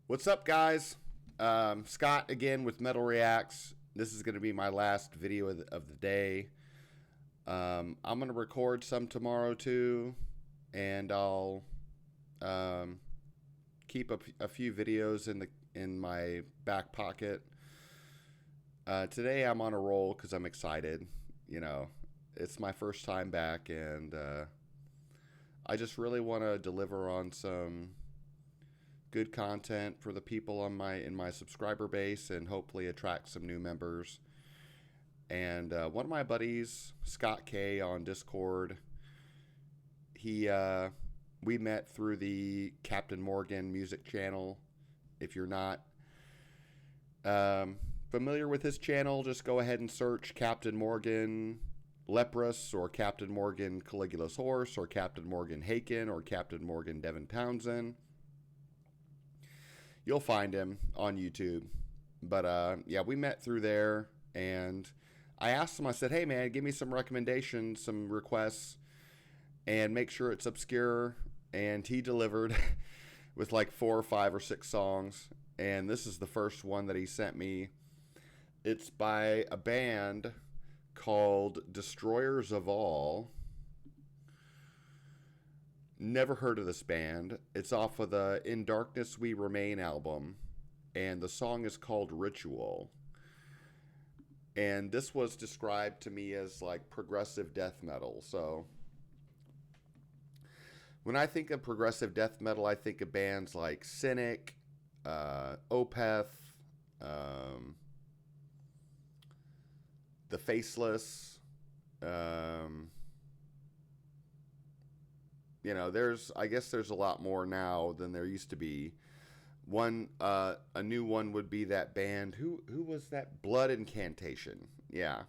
What's up, guys? Scott again with Metal Reacts. This is going to be my last video of the day. I'm going to record some tomorrow too, and I'll keep a few videos in my back pocket. Today I'm on a roll because I'm excited. You know, it's my first time back, and I just really want to deliver on some good content for the people on in my subscriber base, and hopefully attract some new members. And one of my buddies, Scott K on Discord, we met through the Captain Morgan music channel. If you're not familiar with his channel, just go ahead and search Captain Morgan Leprous, or Captain Morgan Caligula's Horse, or Captain Morgan Haken, or Captain Morgan Devin Townsend. You'll find him on YouTube. But yeah, we met through there, and I asked him, I said, hey man, give me some recommendations, some requests, and make sure it's obscure. And he delivered with like 4 or 5 or 6 songs. And this is the first one that he sent me. It's by a band called Destroyers of All. Never heard of this band. It's off of the In Darkness We Remain album, and the song is called Ritual. And this was described to me as like progressive death metal. So when I think of progressive death metal, I think of bands like Cynic, Opeth, The Faceless. You know, I guess there's a lot more now than there used to be. A new one would be that band. Who was that? Blood Incantation. Yeah,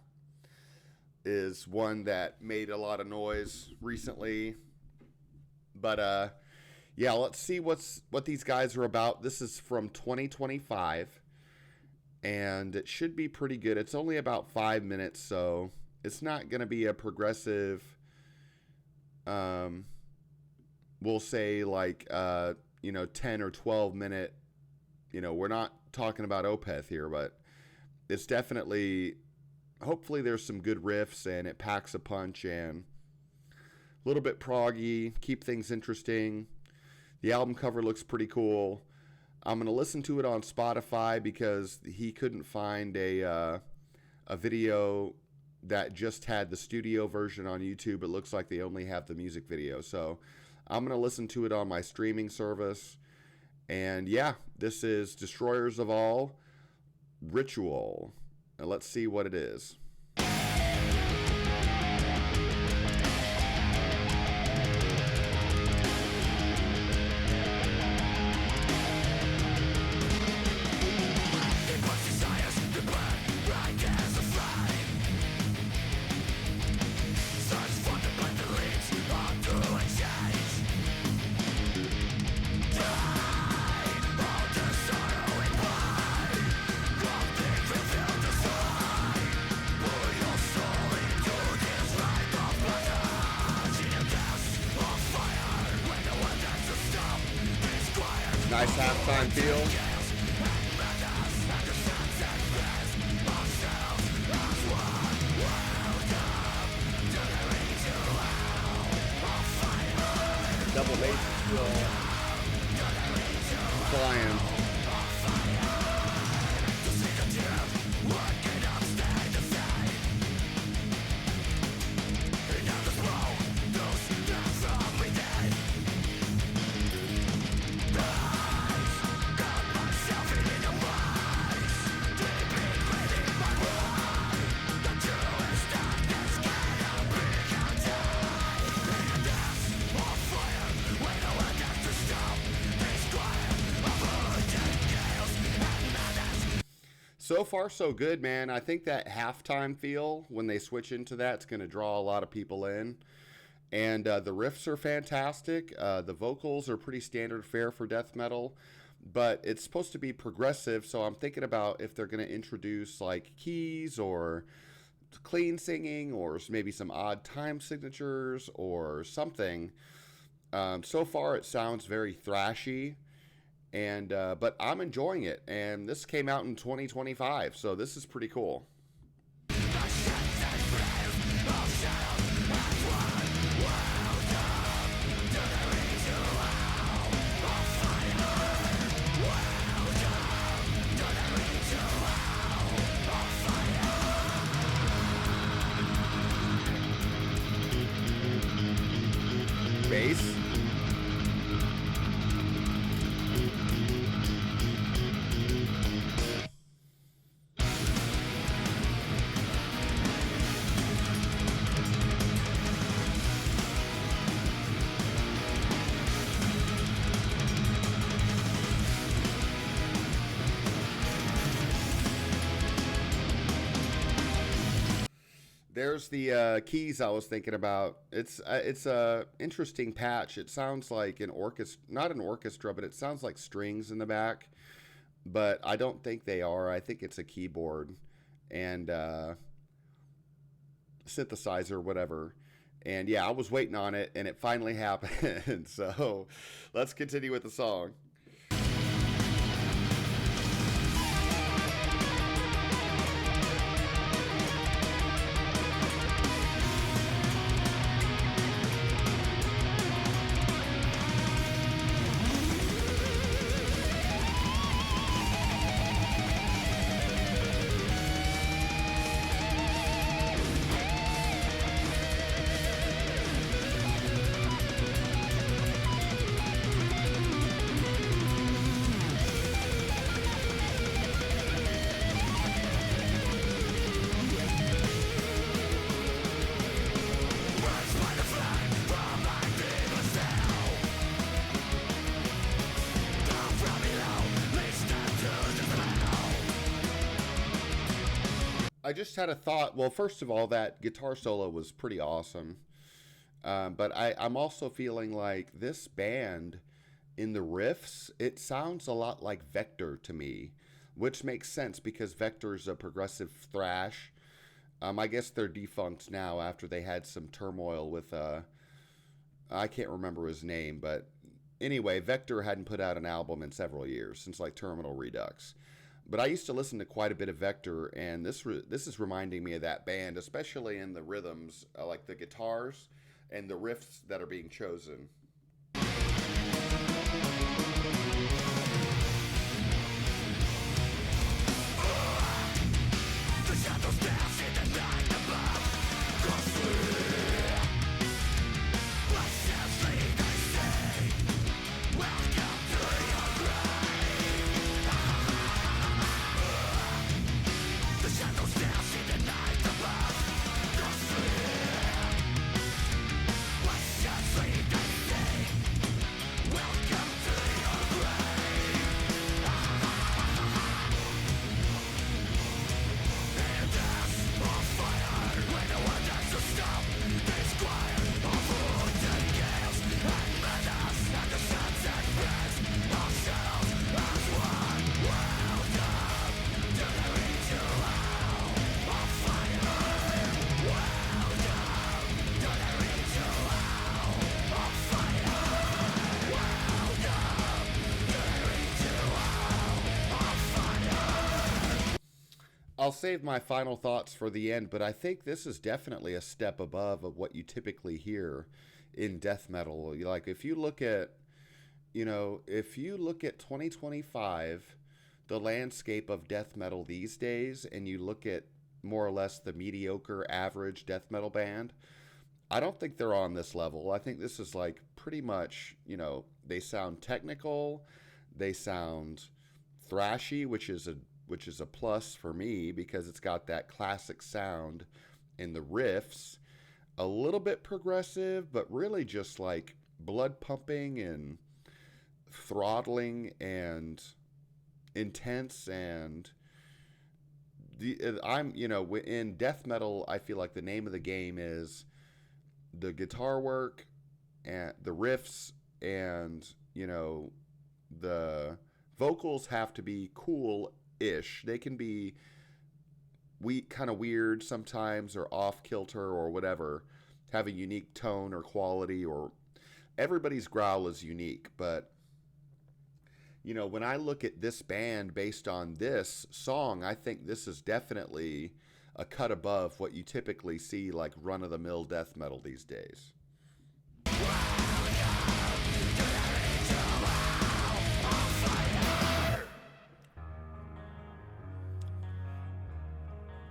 is one that made a lot of noise recently. But yeah, let's see what these guys are about. This is from 2025, and it should be pretty good. It's only about 5 minutes, so it's not going to be a progressive. We'll say like 10 or 12 minute. We're not talking about Opeth here, but it's definitely, hopefully there's some good riffs, and it packs a punch, and a little bit proggy, keep things interesting. The album cover looks pretty cool. I'm going to listen to it on Spotify because he couldn't find a video that just had the studio version on YouTube. It looks like they only have the music video. So I'm going to listen to it on my streaming service. And yeah, this is Destroyers of All, Ritual. Now let's see what it is. Nice halftime feel. Double bass is still flying. So far, so good, man. I think that halftime feel, when they switch into that, it's going to draw a lot of people in. And the riffs are fantastic. The vocals are pretty standard fare for death metal, but it's supposed to be progressive. So I'm thinking about if they're going to introduce like keys or clean singing, or maybe some odd time signatures or something. So far, it sounds very thrashy, And but I'm enjoying it, and this came out in 2025, so this is pretty cool. Bass. There's the keys I was thinking about. It's a interesting patch. It sounds like an orchestra, not an orchestra, but it sounds like strings in the back. But I don't think they are. I think it's a keyboard and synthesizer, whatever. And yeah, I was waiting on it, and it finally happened. So let's continue with the song. I just had a thought. Well, first of all, that guitar solo was pretty awesome. But I'm also feeling like this band in the riffs, it sounds a lot like Vector to me, which makes sense because Vector is a progressive thrash. I guess they're defunct now after they had some turmoil with, I can't remember his name, but anyway, Vector hadn't put out an album in several years, since like Terminal Redux. But I used to listen to quite a bit of Vector, and this is reminding me of that band, especially in the rhythms, like the guitars and the riffs that are being chosen. I'll save my final thoughts for the end, but I think this is definitely a step above of what you typically hear in death metal. Like if you look at, if you look at 2025, the landscape of death metal these days, and you look at more or less the mediocre average death metal band, I don't think they're on this level. I think this is like pretty much, they sound technical, they sound thrashy, which is a plus for me because it's got that classic sound in the riffs, a little bit progressive, but really just like blood pumping and throttling and intense. And in death metal, I feel like the name of the game is the guitar work and the riffs, and the vocals have to be cool ish. They can be kind of weird sometimes, or off kilter, or whatever, have a unique tone or quality, or everybody's growl is unique. But when I look at this band based on this song, I think this is definitely a cut above what you typically see like run of the mill death metal these days.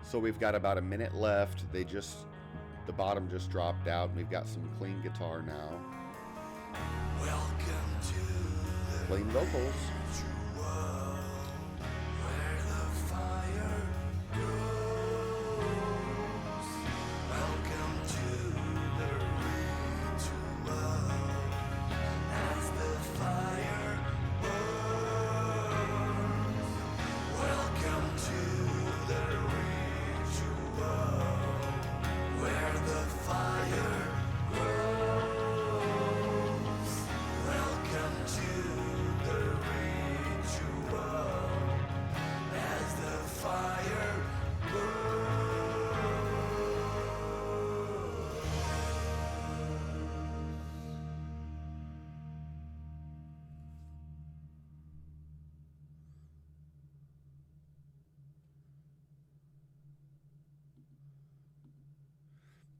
So we've got about a minute left. The bottom just dropped out, and we've got some clean guitar now. Welcome to the clean vocals. Where the fire grows. Welcome to the ritual. As the fire burns. Welcome to the ritual. Where the fire grows. Welcome to the ritual. As the fire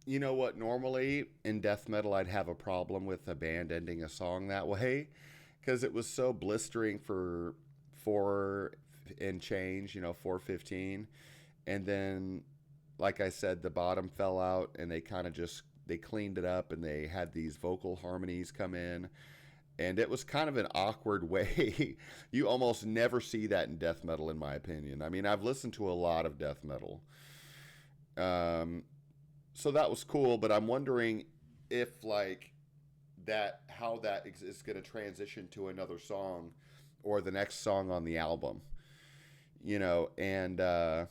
You know what? Normally in death metal, I'd have a problem with a band ending a song that way because it was so blistering for four and change, 4:15, and then, like I said, the bottom fell out, and they kind of just they cleaned it up, and they had these vocal harmonies come in, and it was kind of an awkward way. You almost never see that in death metal, in my opinion. I mean, I've listened to a lot of death metal. Um, so that was cool, but I'm wondering if like that how that is going to transition to another song or the next song on the album, and I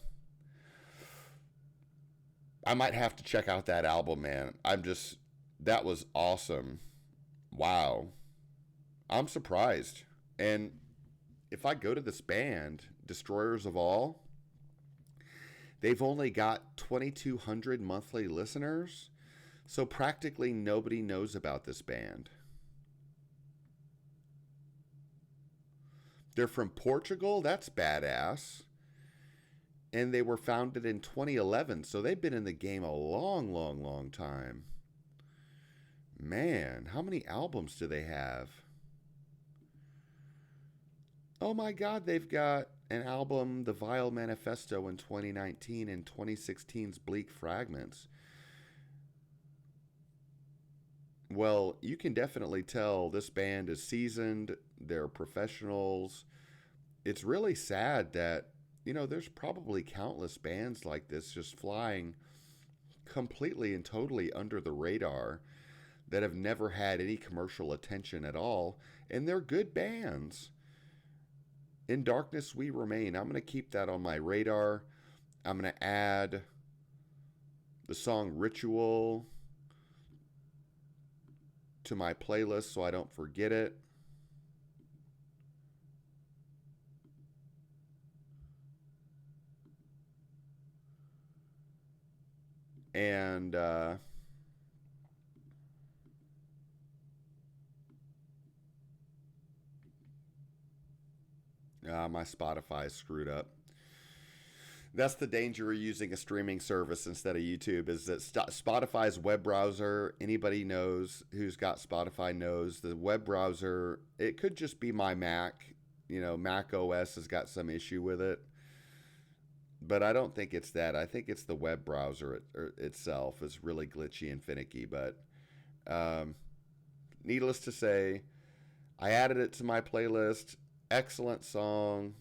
might have to check out that album, man. That was awesome. Wow. I'm surprised. And if I go to this band, Destroyers of All, they've only got 2,200 monthly listeners, so practically nobody knows about this band. They're from Portugal. That's badass. And they were founded in 2011, so they've been in the game a long, long, long time. Man, how many albums do they have? Oh my God, they've got an album, The Vile Manifesto, in 2019 and 2016's Bleak Fragments. Well, you can definitely tell this band is seasoned. They're professionals. It's really sad that, there's probably countless bands like this just flying completely and totally under the radar that have never had any commercial attention at all. And they're good bands. In Darkness We Remain. I'm going to keep that on my radar. I'm going to add the song Ritual to my playlist so I don't forget it. And my Spotify is screwed up. That's the danger of using a streaming service instead of YouTube, is that Spotify's web browser, anybody knows who's got Spotify knows the web browser, it could just be my Mac. Mac OS has got some issue with it. But I don't think it's that. I think it's the web browser itself is really glitchy and finicky. But needless to say, I added it to my playlist. Excellent song.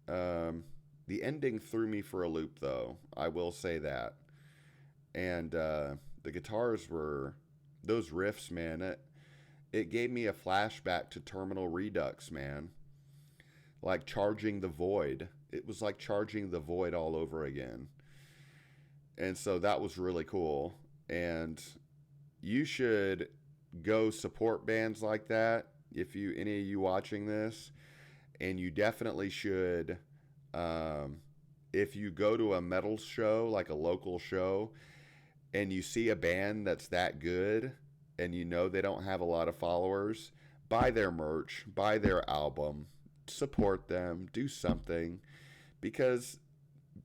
The ending threw me for a loop, though. I will say that. And the guitars were, those riffs, man, it gave me a flashback to Terminal Redux, man. Like Charging the Void. It was like Charging the Void all over again. And so that was really cool. And you should go support bands like that if any of you watching this. And you definitely should, if you go to a metal show, like a local show, and you see a band that's that good, and they don't have a lot of followers, buy their merch, buy their album. support them, do something, because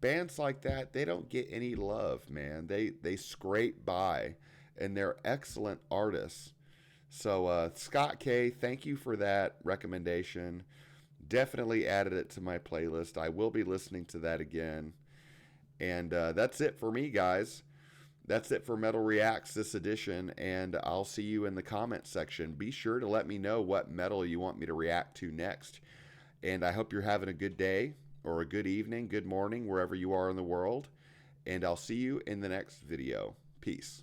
bands like that, they don't get any love, man. They scrape by, and they're excellent artists. So Scott K, thank you for that recommendation. Definitely added it to my playlist. I will be listening to that again. And that's it for me, guys. That's it for Metal Reacts this edition, and I'll see you in the comments section. Be sure to let me know what metal you want me to react to next. And I hope you're having a good day, or a good evening, good morning, wherever you are in the world. And I'll see you in the next video. Peace.